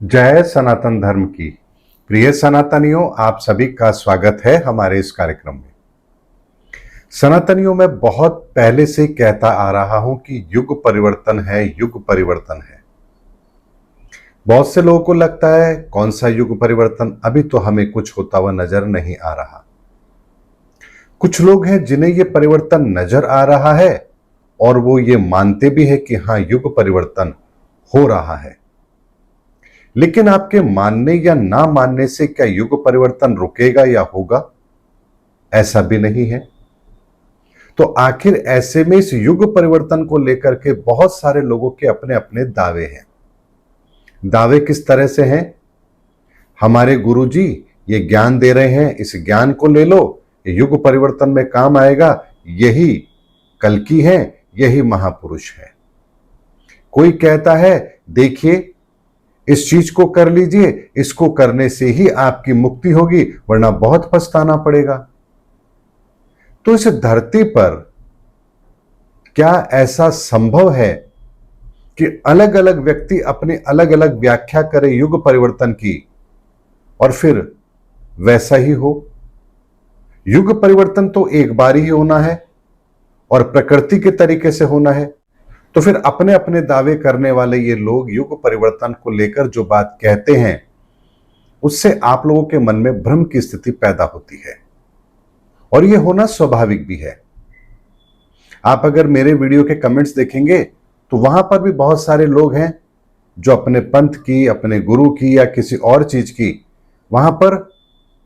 जय सनातन धर्म की। प्रिय सनातनियों, आप सभी का स्वागत है हमारे इस कार्यक्रम में। सनातनियों, मैं बहुत पहले से कहता आ रहा हूं कि युग परिवर्तन है, युग परिवर्तन है। बहुत से लोगों को लगता है कौन सा युग परिवर्तन, अभी तो हमें कुछ होता हुआ नजर नहीं आ रहा। कुछ लोग हैं जिन्हें यह परिवर्तन नजर आ रहा है और वो ये मानते भी है कि हाँ, युग परिवर्तन हो रहा है। लेकिन आपके मानने या ना मानने से क्या युग परिवर्तन रुकेगा या होगा? ऐसा भी नहीं है। तो आखिर ऐसे में इस युग परिवर्तन को लेकर के बहुत सारे लोगों के अपने अपने दावे हैं। दावे किस तरह से हैं? हमारे गुरुजी ये ज्ञान दे रहे हैं, इस ज्ञान को ले लो, ये युग परिवर्तन में काम आएगा, यही कल्कि है, यही महापुरुष है। कोई कहता है देखिए इस चीज को कर लीजिए, इसको करने से ही आपकी मुक्ति होगी, वरना बहुत पछताना पड़ेगा। तो इस धरती पर क्या ऐसा संभव है कि अलग अलग व्यक्ति अपनी अलग अलग व्याख्या करें युग परिवर्तन की और फिर वैसा ही हो? युग परिवर्तन तो एक बार ही होना है और प्रकृति के तरीके से होना है। तो फिर अपने अपने दावे करने वाले ये लोग युग परिवर्तन को लेकर जो बात कहते हैं, उससे आप लोगों के मन में भ्रम की स्थिति पैदा होती है और यह होना स्वाभाविक भी है। आप अगर मेरे वीडियो के कमेंट्स देखेंगे तो वहां पर भी बहुत सारे लोग हैं जो अपने पंथ की, अपने गुरु की या किसी और चीज की, वहां पर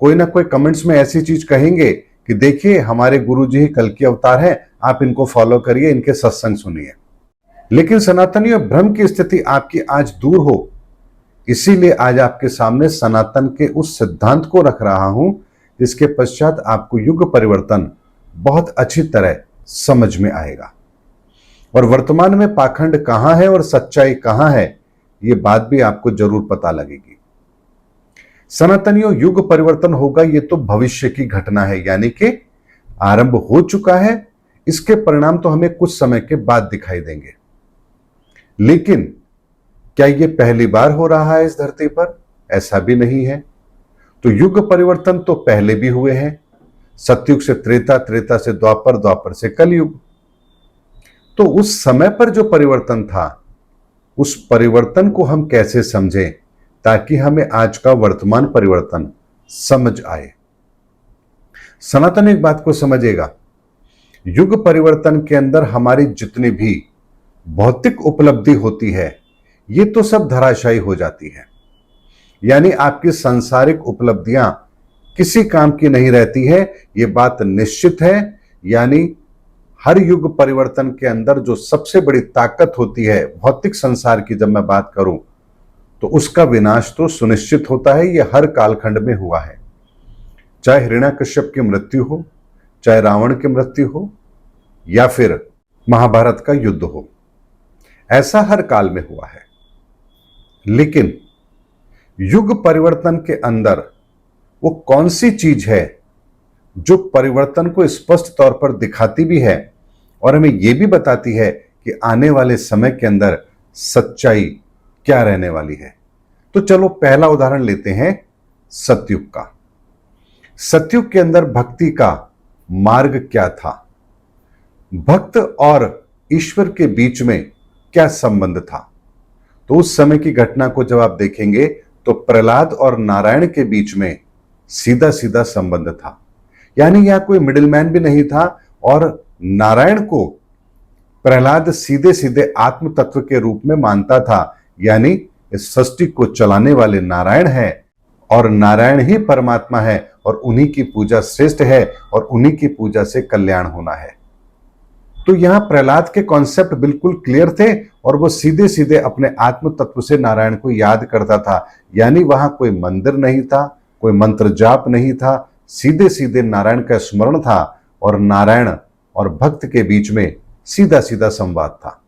कोई ना कोई कमेंट्स में ऐसी चीज कहेंगे कि देखिए हमारे गुरु जी ही कल्कि अवतार हैं, आप इनको फॉलो करिए, इनके सत्संग सुनिए। लेकिन सनातनियों, भ्रम की स्थिति आपकी आज दूर हो, इसीलिए आज आपके सामने सनातन के उस सिद्धांत को रख रहा हूं जिसके पश्चात आपको युग परिवर्तन बहुत अच्छी तरह समझ में आएगा और वर्तमान में पाखंड कहां है और सच्चाई कहां है, यह बात भी आपको जरूर पता लगेगी। सनातनियों, युग परिवर्तन होगा ये तो भविष्य की घटना है, यानी कि आरंभ हो चुका है। इसके परिणाम तो हमें कुछ समय के बाद दिखाई देंगे। लेकिन क्या यह पहली बार हो रहा है इस धरती पर? ऐसा भी नहीं है। तो युग परिवर्तन तो पहले भी हुए हैं, सतयुग से त्रेता, त्रेता से द्वापर, द्वापर से कलयुग। तो उस समय पर जो परिवर्तन था, उस परिवर्तन को हम कैसे समझें ताकि हमें आज का वर्तमान परिवर्तन समझ आए। सनातन एक बात को समझेगा, युग परिवर्तन के अंदर हमारी जितनी भी भौतिक उपलब्धि होती है ये तो सब धराशायी हो जाती है, यानी आपकी सांसारिक उपलब्धियां किसी काम की नहीं रहती है, ये बात निश्चित है। यानी हर युग परिवर्तन के अंदर जो सबसे बड़ी ताकत होती है भौतिक संसार की, जब मैं बात करूं तो उसका विनाश तो सुनिश्चित होता है। यह हर कालखंड में हुआ है, चाहे हिरण्यकश्यप की मृत्यु हो, चाहे रावण की मृत्यु हो, या फिर महाभारत का युद्ध हो, ऐसा हर काल में हुआ है। लेकिन युग परिवर्तन के अंदर वो कौन सी चीज है जो परिवर्तन को स्पष्ट तौर पर दिखाती भी है और हमें यह भी बताती है कि आने वाले समय के अंदर सच्चाई क्या रहने वाली है? तो चलो पहला उदाहरण लेते हैं सतयुग का। सतयुग के अंदर भक्ति का मार्ग क्या था? भक्त और ईश्वर के बीच में क्या संबंध था? तो उस समय की घटना को जब आप देखेंगे तो प्रहलाद और नारायण के बीच में सीधा सीधा संबंध था, यानी यहां कोई मिडिलमैन भी नहीं था और नारायण को प्रहलाद सीधे सीधे आत्म तत्व के रूप में मानता था, यानी इस सृष्टि को चलाने वाले नारायण है और नारायण ही परमात्मा है और उन्हीं की पूजा श्रेष्ठ है और उन्हीं की पूजा से कल्याण होना है। तो यहां प्रहलाद के कॉन्सेप्ट बिल्कुल क्लियर थे और वो सीधे सीधे अपने आत्म तत्व से नारायण को याद करता था, यानी वहां कोई मंदिर नहीं था, कोई मंत्र जाप नहीं था, सीधे सीधे नारायण का स्मरण था और नारायण और भक्त के बीच में सीधा सीधा संवाद था।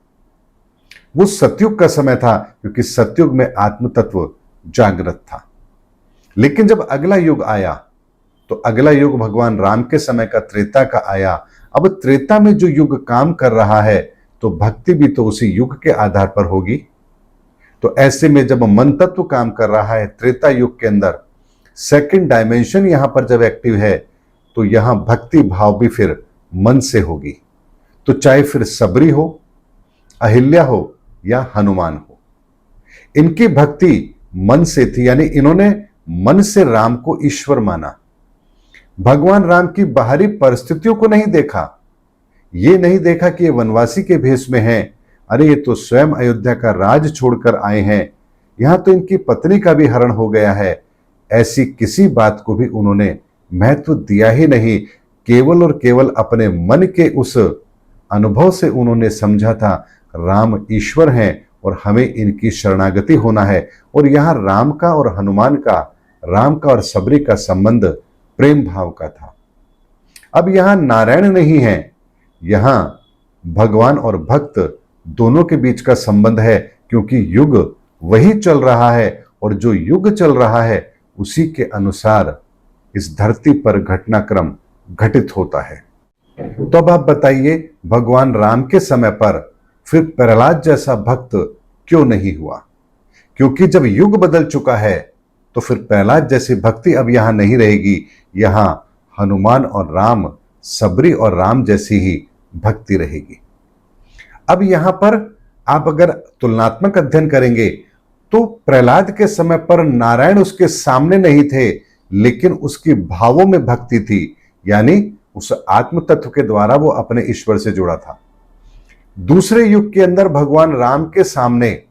वो सतयुग का समय था क्योंकि सतयुग में आत्म तत्व जागृत था। लेकिन जब अगला युग आया तो अगला युग भगवान राम के समय का त्रेता का आया। अब त्रेता में जो युग काम कर रहा है तो भक्ति भी तो उसी युग के आधार पर होगी। तो ऐसे में जब मन तत्व काम कर रहा है त्रेता युग के अंदर, सेकंड डायमेंशन यहां पर जब एक्टिव है, तो यहां भक्ति भाव भी फिर मन से होगी। तो चाहे फिर सबरी हो, अहिल्या हो या हनुमान हो, इनकी भक्ति मन से थी, यानी इन्होंने मन से राम को ईश्वर माना। भगवान राम की बाहरी परिस्थितियों को नहीं देखा, ये नहीं देखा कि ये वनवासी के भेष में हैं, अरे ये तो स्वयं अयोध्या का राज छोड़कर आए हैं, यहां तो इनकी पत्नी का भी हरण हो गया है। ऐसी किसी बात को भी उन्होंने महत्व दिया ही नहीं। केवल और केवल अपने मन के उस अनुभव से उन्होंने समझा था राम ईश्वर हैं और हमें इनकी शरणागति होना है। और यहां राम का और हनुमान का, राम का और सबरी का संबंध प्रेम भाव का था। अब यहां नारायण नहीं है, यहां भगवान और भक्त दोनों के बीच का संबंध है, क्योंकि युग वही चल रहा है और जो युग चल रहा है उसी के अनुसार इस धरती पर घटनाक्रम घटित होता है। तो अब आप बताइए, भगवान राम के समय पर फिर प्रहलाद जैसा भक्त क्यों नहीं हुआ? क्योंकि जब युग बदल चुका है तो फिर प्रहलाद जैसी भक्ति अब यहां नहीं रहेगी, यहां हनुमान और राम, सबरी और राम जैसी ही भक्ति रहेगी। अब यहां पर आप अगर तुलनात्मक अध्ययन करेंगे तो प्रहलाद के समय पर नारायण उसके सामने नहीं थे, लेकिन उसकी भावों में भक्ति थी, यानी उस आत्म तत्व के द्वारा वो अपने ईश्वर से जुड़ा था। दूसरे युग के अंदर भगवान राम के सामने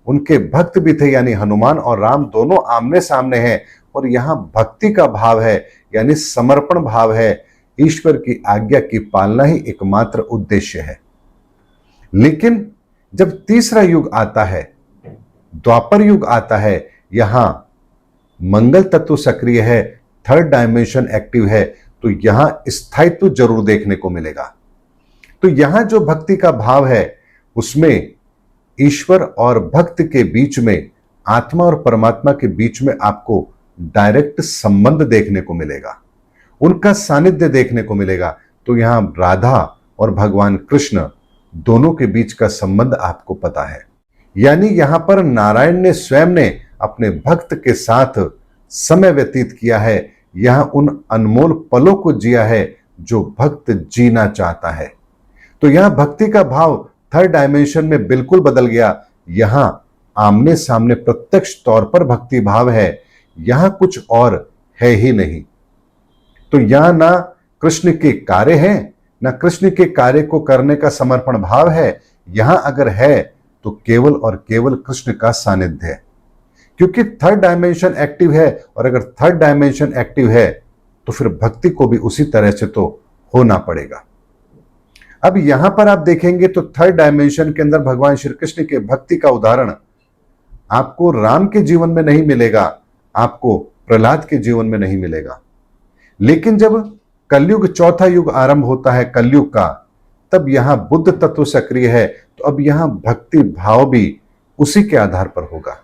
उनके भक्त भी थे, यानी हनुमान और राम दोनों आमने सामने हैं, और यहां भक्ति का भाव है, यानी समर्पण भाव है। ईश्वर की आज्ञा की पालना ही एकमात्र उद्देश्य है। लेकिन जब तीसरा युग आता है, द्वापर युग आता है, यहां मंगल तत्व सक्रिय है, थर्ड डायमेंशन एक्टिव है, तो यहां स्थायित्व जरूर देखने को मिलेगा। तो यहां जो भक्ति का भाव है उसमें ईश्वर और भक्त के बीच में, आत्मा और परमात्मा के बीच में आपको डायरेक्ट संबंध देखने को मिलेगा, उनका सानिध्य देखने को मिलेगा। तो यहां राधा और भगवान कृष्ण दोनों के बीच का संबंध आपको पता है। यानी यहां पर नारायण ने स्वयं ने अपने भक्त के साथ समय व्यतीत किया है, यहां उन अनमोल पलों को जिया है जो भक्त जीना चाहता है। तो यहां भक्ति का भाव थर्ड डायमेंशन में बिल्कुल बदल गया। यहां आमने सामने प्रत्यक्ष तौर पर भक्ति भाव है, यहां कुछ और है ही नहीं। तो यहां ना कृष्ण के कार्य हैं, ना कृष्ण के कार्य को करने का समर्पण भाव है, यहां अगर है तो केवल और केवल कृष्ण का सानिध्य है। क्योंकि थर्ड डायमेंशन एक्टिव है, और अगर थर्ड डायमेंशन एक्टिव है तो फिर भक्ति को भी उसी तरह से तो होना पड़ेगा। अब यहां पर आप देखेंगे तो थर्ड डायमेंशन के अंदर भगवान श्री कृष्ण के भक्ति का उदाहरण आपको राम के जीवन में नहीं मिलेगा, आपको प्रहलाद के जीवन में नहीं मिलेगा। लेकिन जब कलयुग, चौथा युग आरंभ होता है कलयुग का, तब यहां बुद्ध तत्व सक्रिय है, तो अब यहां भक्ति भाव भी उसी के आधार पर होगा।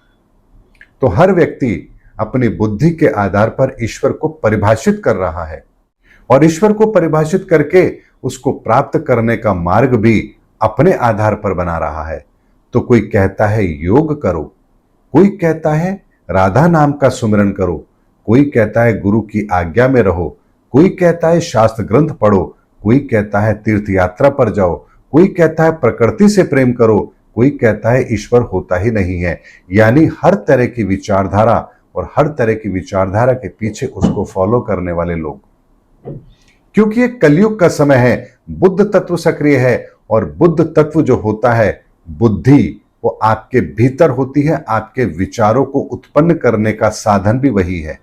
तो हर व्यक्ति अपनी बुद्धि के आधार पर ईश्वर को परिभाषित कर रहा है, और ईश्वर को परिभाषित करके उसको प्राप्त करने का मार्ग भी अपने आधार पर बना रहा है। तो कोई कहता है योग करो, कोई कहता है राधा नाम का सुमिरन करो, कोई कहता है गुरु की आज्ञा में रहो, कोई कहता है शास्त्र ग्रंथ पढ़ो, कोई कहता है तीर्थ यात्रा पर जाओ, कोई कहता है प्रकृति से प्रेम करो, कोई कहता है ईश्वर होता ही नहीं है। यानी हर तरह की विचारधारा और हर तरह की विचारधारा के पीछे उसको फॉलो करने वाले लोग। क्योंकि ये कलयुग का समय है, बुद्ध तत्व सक्रिय है, और बुद्ध तत्व जो होता है, बुद्धि, वो आपके भीतर होती है, आपके विचारों को उत्पन्न करने का साधन भी वही है।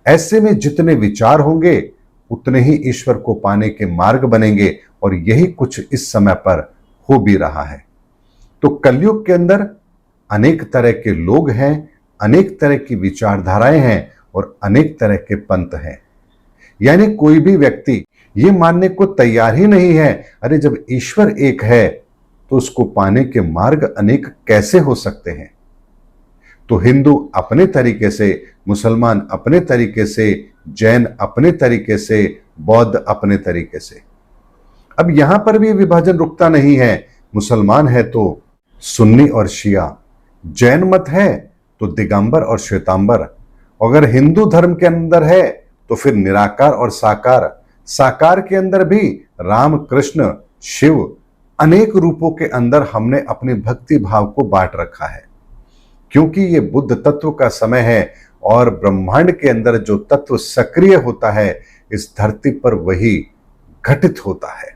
ऐसे में जितने विचार होंगे उतने ही ईश्वर को पाने के मार्ग बनेंगे, और यही कुछ इस समय पर हो भी रहा है। तो कलयुग के अंदर अनेक तरह के लोग हैं, अनेक तरह की विचारधाराएं हैं, और अनेक तरह के पंथ हैं। यानी कोई भी व्यक्ति ये मानने को तैयार ही नहीं है, अरे जब ईश्वर एक है तो उसको पाने के मार्ग अनेक कैसे हो सकते हैं। तो हिंदू अपने तरीके से, मुसलमान अपने तरीके से, जैन अपने तरीके से, बौद्ध अपने तरीके से। अब यहां पर भी विभाजन रुकता नहीं है। मुसलमान है तो सुन्नी और शिया, जैन मत है तो दिगंबर और श्वेतांबर, अगर हिंदू धर्म के अंदर है तो फिर निराकार और साकार, साकार के अंदर भी राम कृष्ण शिव, अनेक रूपों के अंदर हमने अपने भक्ति भाव को बांट रखा है। क्योंकि ये बुद्ध तत्व का समय है और ब्रह्मांड के अंदर जो तत्व सक्रिय होता है इस धरती पर वही घटित होता है।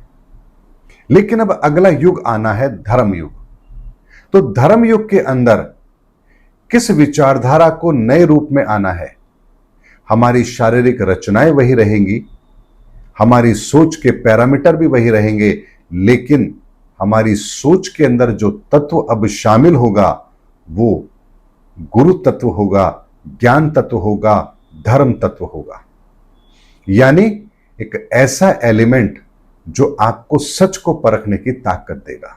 लेकिन अब अगला युग आना है धर्म युग। तो धर्म युग के अंदर किस विचारधारा को नए रूप में आना है? हमारी शारीरिक रचनाएं वही रहेंगी, हमारी सोच के पैरामीटर भी वही रहेंगे, लेकिन हमारी सोच के अंदर जो तत्व अब शामिल होगा वो गुरु तत्व होगा, ज्ञान तत्व होगा, धर्म तत्व होगा। यानी एक ऐसा एलिमेंट जो आपको सच को परखने की ताकत देगा।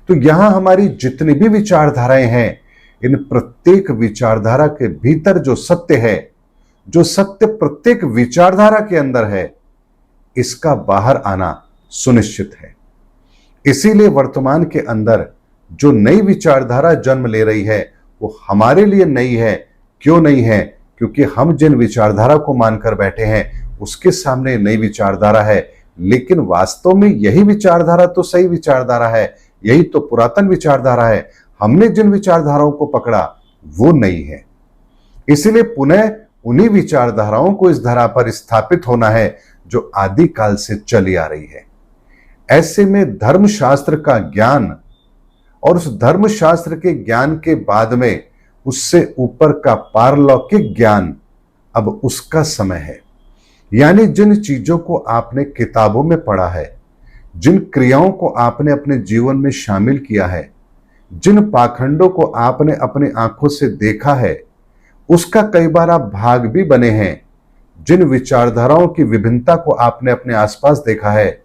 तो यहां हमारी जितनी भी विचारधाराएं हैं, इन प्रत्येक विचारधारा के भीतर जो सत्य है, जो सत्य प्रत्येक विचारधारा के अंदर है, इसका बाहर आना सुनिश्चित है। इसीलिए वर्तमान के अंदर जो नई विचारधारा जन्म ले रही है वो हमारे लिए नई है। क्यों नहीं है? क्योंकि हम जिन विचारधारा को मानकर बैठे हैं उसके सामने नई विचारधारा है, लेकिन वास्तव में यही विचारधारा तो सही विचारधारा है, यही तो पुरातन विचारधारा है। हमने जिन विचारधाराओं को पकड़ा वो नई है। इसलिए पुनः उन्हीं विचारधाराओं को इस धरा पर स्थापित होना है जो आदिकाल से चली आ रही है। ऐसे में धर्मशास्त्र का ज्ञान और उस धर्मशास्त्र के ज्ञान के बाद में उससे ऊपर का पारलौकिक ज्ञान, अब उसका समय है। यानी जिन चीजों को आपने किताबों में पढ़ा है, जिन क्रियाओं को आपने अपने जीवन में शामिल किया है, जिन पाखंडों को आपने अपनी आंखों से देखा है, उसका कई बार आप भाग भी बने हैं, जिन विचारधाराओं की विभिन्नता को आपने अपने आसपास देखा है,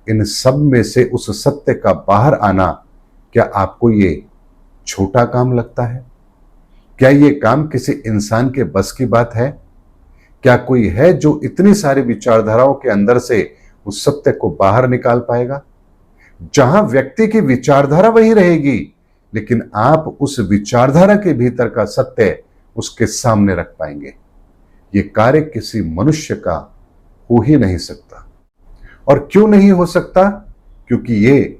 इन सब में से उस सत्य का बाहर आना, क्या आपको ये छोटा काम लगता है? क्या ये काम किसी इंसान के बस की बात है? क्या कोई है जो इतनी सारी विचारधाराओं के अंदर से उस सत्य को बाहर निकाल पाएगा? जहां व्यक्ति की विचारधारा वही रहेगी, लेकिन आप उस विचारधारा के भीतर का सत्य उसके सामने रख पाएंगे। ये कार्य किसी मनुष्य का हो ही नहीं सकता। और क्यों नहीं हो सकता? क्योंकि ये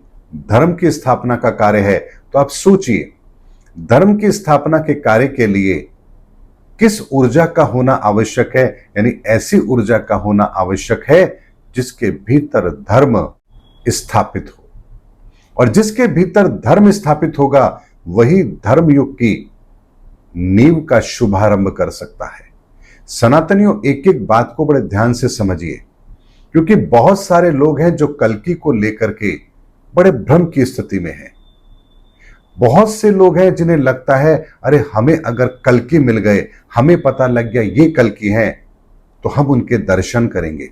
धर्म की स्थापना का कार्य है। तो आप सोचिए, धर्म की स्थापना के कार्य के लिए किस ऊर्जा का होना आवश्यक है? यानी ऐसी ऊर्जा का होना आवश्यक है जिसके भीतर धर्म स्थापित हो, और जिसके भीतर धर्म स्थापित होगा वही धर्म युग की नींव का शुभारंभ कर सकता है। सनातनियों, एक एक बात को बड़े ध्यान से समझिए, क्योंकि बहुत सारे लोग हैं जो कल्कि को लेकर के बड़े भ्रम की स्थिति में हैं। बहुत से लोग हैं जिन्हें लगता है अरे हमें अगर कल्कि मिल गए, हमें पता लग गया ये कल्कि हैं, तो हम उनके दर्शन करेंगे,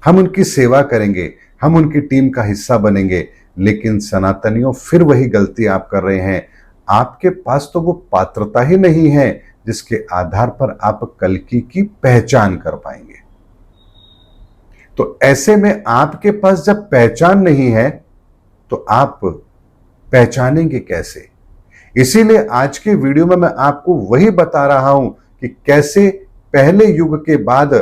हम उनकी सेवा करेंगे, हम उनकी टीम का हिस्सा बनेंगे। लेकिन सनातनियों, फिर वही गलती आप कर रहे हैं। आपके पास तो वो पात्रता ही नहीं है जिसके आधार पर आप कल्कि की पहचान कर पाएंगे। तो ऐसे में आपके पास जब पहचान नहीं है तो आप पहचानेंगे कैसे? इसीलिए आज के वीडियो में मैं आपको वही बता रहा हूं कि कैसे पहले युग के बाद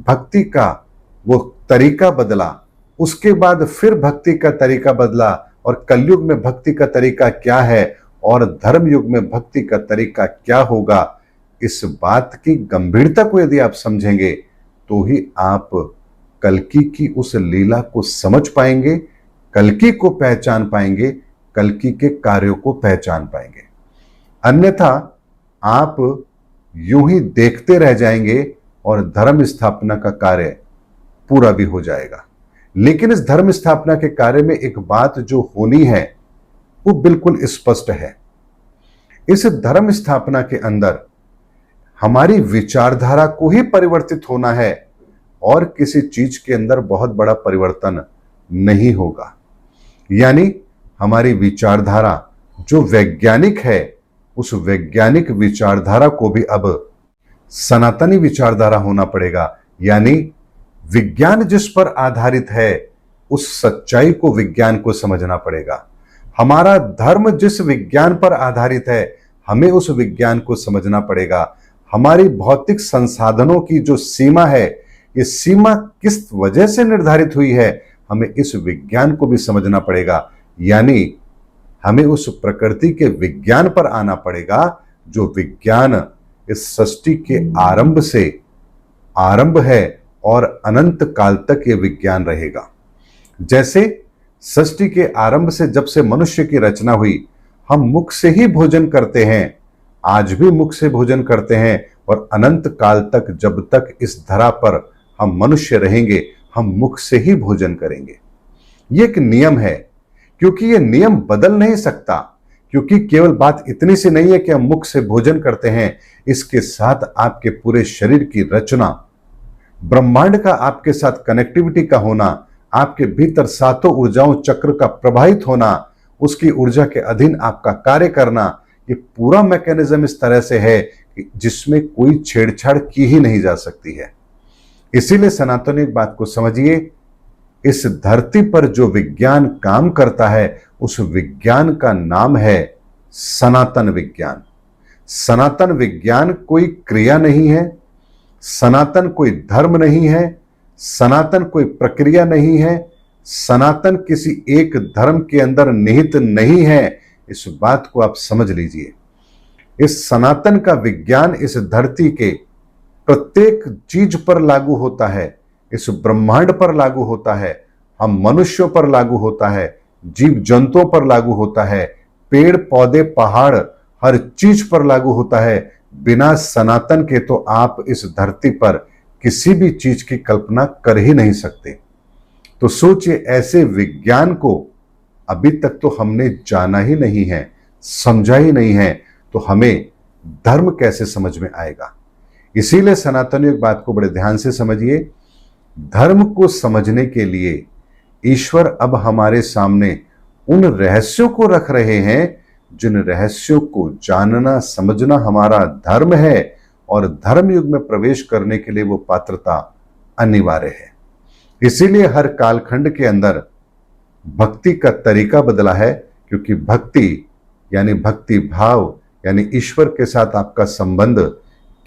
भक्ति का वो तरीका बदला, उसके बाद फिर भक्ति का तरीका बदला, और कलयुग में भक्ति का तरीका क्या है और धर्म युग में भक्ति का तरीका क्या होगा। इस बात की गंभीरता को यदि आप समझेंगे तो ही आप कल्कि की उस लीला को समझ पाएंगे, कल्कि को पहचान पाएंगे, कल्कि के कार्यों को पहचान पाएंगे। अन्यथा आप यूं ही देखते रह जाएंगे और धर्म स्थापना का कार्य पूरा भी हो जाएगा। लेकिन इस धर्म स्थापना के कार्य में एक बात जो होनी है वो बिल्कुल स्पष्ट है। इस धर्म स्थापना के अंदर हमारी विचारधारा को ही परिवर्तित होना है और किसी चीज के अंदर बहुत बड़ा परिवर्तन नहीं होगा। यानी हमारी विचारधारा जो वैज्ञानिक है, उस वैज्ञानिक विचारधारा को भी अब सनातनी विचारधारा होना पड़ेगा। यानी विज्ञान जिस पर आधारित है उस सच्चाई को, विज्ञान को समझना पड़ेगा। हमारा धर्म जिस विज्ञान पर आधारित है, हमें उस विज्ञान को समझना पड़ेगा। हमारी भौतिक संसाधनों की जो सीमा है, ये सीमा किस वजह से निर्धारित हुई है, हमें इस विज्ञान को भी समझना पड़ेगा। यानी हमें उस प्रकृति के विज्ञान पर आना पड़ेगा, जो विज्ञान इस सृष्टि के आरंभ से आरंभ है और अनंत काल तक ये विज्ञान रहेगा। जैसे सृष्टि के आरंभ से जब से मनुष्य की रचना हुई, हम मुख से ही भोजन करते हैं, आज भी मुख से भोजन करते हैं, और अनंत काल तक जब तक इस धरा पर हम मनुष्य रहेंगे, हम मुख से ही भोजन करेंगे। ये एक नियम है, क्योंकि ये नियम बदल नहीं सकता। क्योंकि केवल बात इतनी सी नहीं है कि हम मुख से भोजन करते हैं, इसके साथ आपके पूरे शरीर की रचना, ब्रह्मांड का आपके साथ कनेक्टिविटी का होना, आपके भीतर सातों ऊर्जाओं चक्र का प्रवाहित होना, उसकी ऊर्जा के अधीन आपका कार्य करना, ये पूरा मैकेनिज्म इस तरह से है कि जिसमें कोई छेड़छाड़ की ही नहीं जा सकती है। इसीलिए सनातन एक बात को समझिए, इस धरती पर जो विज्ञान काम करता है, उस विज्ञान का नाम है सनातन विज्ञान। सनातन विज्ञान कोई क्रिया नहीं है, सनातन कोई धर्म नहीं है, सनातन कोई प्रक्रिया नहीं है, सनातन किसी एक धर्म के अंदर निहित नहीं है। इस बात को आप समझ लीजिए। इस सनातन का विज्ञान इस धरती के प्रत्येक चीज पर लागू होता है, इस ब्रह्मांड पर लागू होता है, हम मनुष्यों पर लागू होता है, जीव जंतुओं पर लागू होता है, पेड़ पौधे पहाड़ हर चीज पर लागू होता है। बिना सनातन के तो आप इस धरती पर किसी भी चीज की कल्पना कर ही नहीं सकते। तो सोचिए, ऐसे विज्ञान को अभी तक तो हमने जाना ही नहीं है, समझा ही नहीं है, तो हमें धर्म कैसे समझ में आएगा। इसीलिए सनातनियों एक बात को बड़े ध्यान से समझिए, धर्म को समझने के लिए ईश्वर अब हमारे सामने उन रहस्यों को रख रहे हैं, जिन रहस्यों को जानना समझना हमारा धर्म है, और धर्म युग में प्रवेश करने के लिए वो पात्रता अनिवार्य है। इसीलिए हर कालखंड के अंदर भक्ति का तरीका बदला है, क्योंकि भक्ति यानी भक्ति भाव यानी ईश्वर के साथ आपका संबंध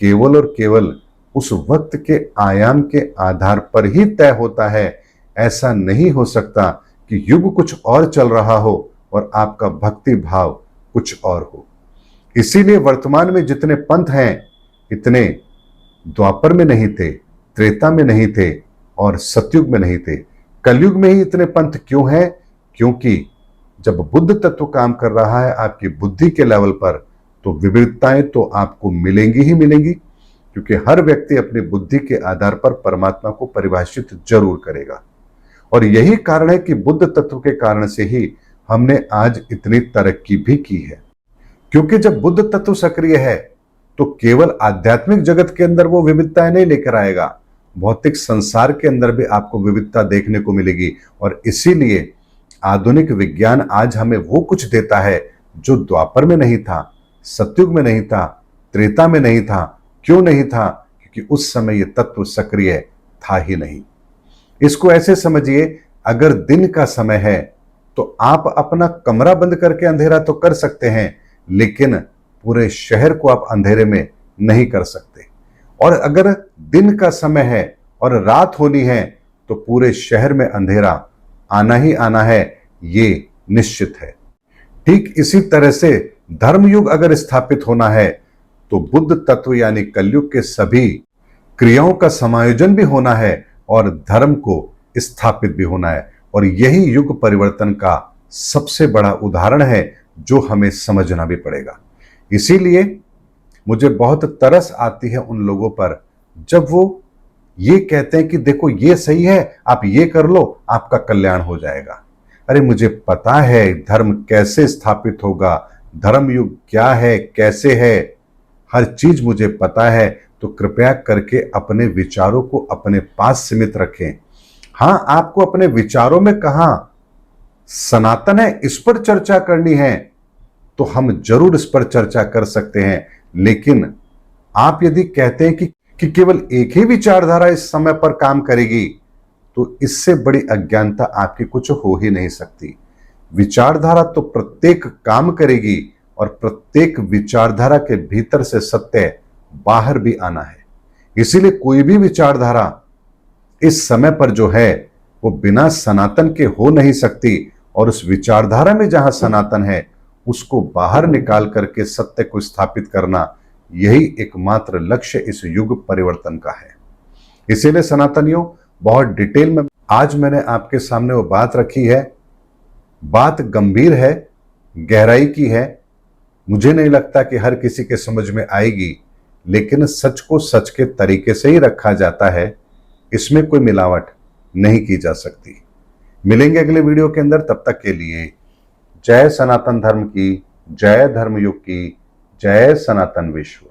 केवल और केवल उस वक्त के आयाम के आधार पर ही तय होता है। ऐसा नहीं हो सकता कि युग कुछ और चल रहा हो और आपका भक्ति भाव कुछ और हो। इसीलिए वर्तमान में जितने पंथ हैं, इतने द्वापर में नहीं थे, त्रेता में नहीं थे और सतयुग में नहीं थे। कलयुग में ही इतने पंथ क्यों हैं? क्योंकि जब बुद्ध तत्व काम कर रहा है आपकी बुद्धि के लेवल पर, तो विविधताएं तो आपको मिलेंगी ही मिलेंगी, क्योंकि हर व्यक्ति अपनी बुद्धि के आधार पर परमात्मा को परिभाषित जरूर करेगा। और यही कारण है कि बुद्ध तत्व के कारण से ही हमने आज इतनी तरक्की भी की है। क्योंकि जब बुद्ध तत्व सक्रिय है तो केवल आध्यात्मिक जगत के अंदर वो विविधताएं नहीं लेकर आएगा, भौतिक संसार के अंदर भी आपको विविधता देखने को मिलेगी। और इसीलिए आधुनिक विज्ञान आज हमें वो कुछ देता है जो द्वापर में नहीं था, सतयुग में नहीं था, त्रेता में नहीं था। क्यों नहीं था? क्योंकि उस समय ये तत्व सक्रिय था ही नहीं। इसको ऐसे समझिए, अगर दिन का समय है तो आप अपना कमरा बंद करके अंधेरा तो कर सकते हैं, लेकिन पूरे शहर को आप अंधेरे में नहीं कर सकते। और अगर दिन का समय है और रात होनी है तो पूरे शहर में अंधेरा आना ही आना है, ये निश्चित है। ठीक इसी तरह से धर्मयुग अगर स्थापित होना है तो बुद्ध तत्व यानी कलयुग के सभी क्रियाओं का समायोजन भी होना है और धर्म को स्थापित भी होना है। और यही युग परिवर्तन का सबसे बड़ा उदाहरण है जो हमें समझना भी पड़ेगा। इसीलिए मुझे बहुत तरस आती है उन लोगों पर जब वो ये कहते हैं कि देखो ये सही है, आप ये कर लो, आपका कल्याण हो जाएगा। अरे मुझे पता है धर्म कैसे स्थापित होगा, धर्म युग क्या है, कैसे है, हर चीज मुझे पता है। तो कृपया करके अपने विचारों को अपने पास सीमित रखें। हाँ, आपको अपने विचारों में कहां सनातन है इस पर चर्चा करनी है तो हम जरूर इस पर चर्चा कर सकते हैं, लेकिन आप यदि कहते हैं कि केवल एक ही विचारधारा इस समय पर काम करेगी, तो इससे बड़ी अज्ञानता आपकी कुछ हो ही नहीं सकती। विचारधारा तो प्रत्येक काम करेगी और प्रत्येक विचारधारा के भीतर से सत्य बाहर भी आना है। इसीलिए कोई भी विचारधारा इस समय पर जो है वो बिना सनातन के हो नहीं सकती, और उस विचारधारा में जहां सनातन है उसको बाहर निकाल करके सत्य को स्थापित करना, यही एकमात्र लक्ष्य इस युग परिवर्तन का है। इसीलिए सनातनियों, बहुत डिटेल में आज मैंने आपके सामने वो बात रखी है। बात गंभीर है, गहराई की है। मुझे नहीं लगता कि हर किसी के समझ में आएगी, लेकिन सच को सच के तरीके से ही रखा जाता है, इसमें कोई मिलावट नहीं की जा सकती। मिलेंगे अगले वीडियो के अंदर, तब तक के लिए जय सनातन धर्म की, जय धर्मयुग की, जय सनातन विश्व।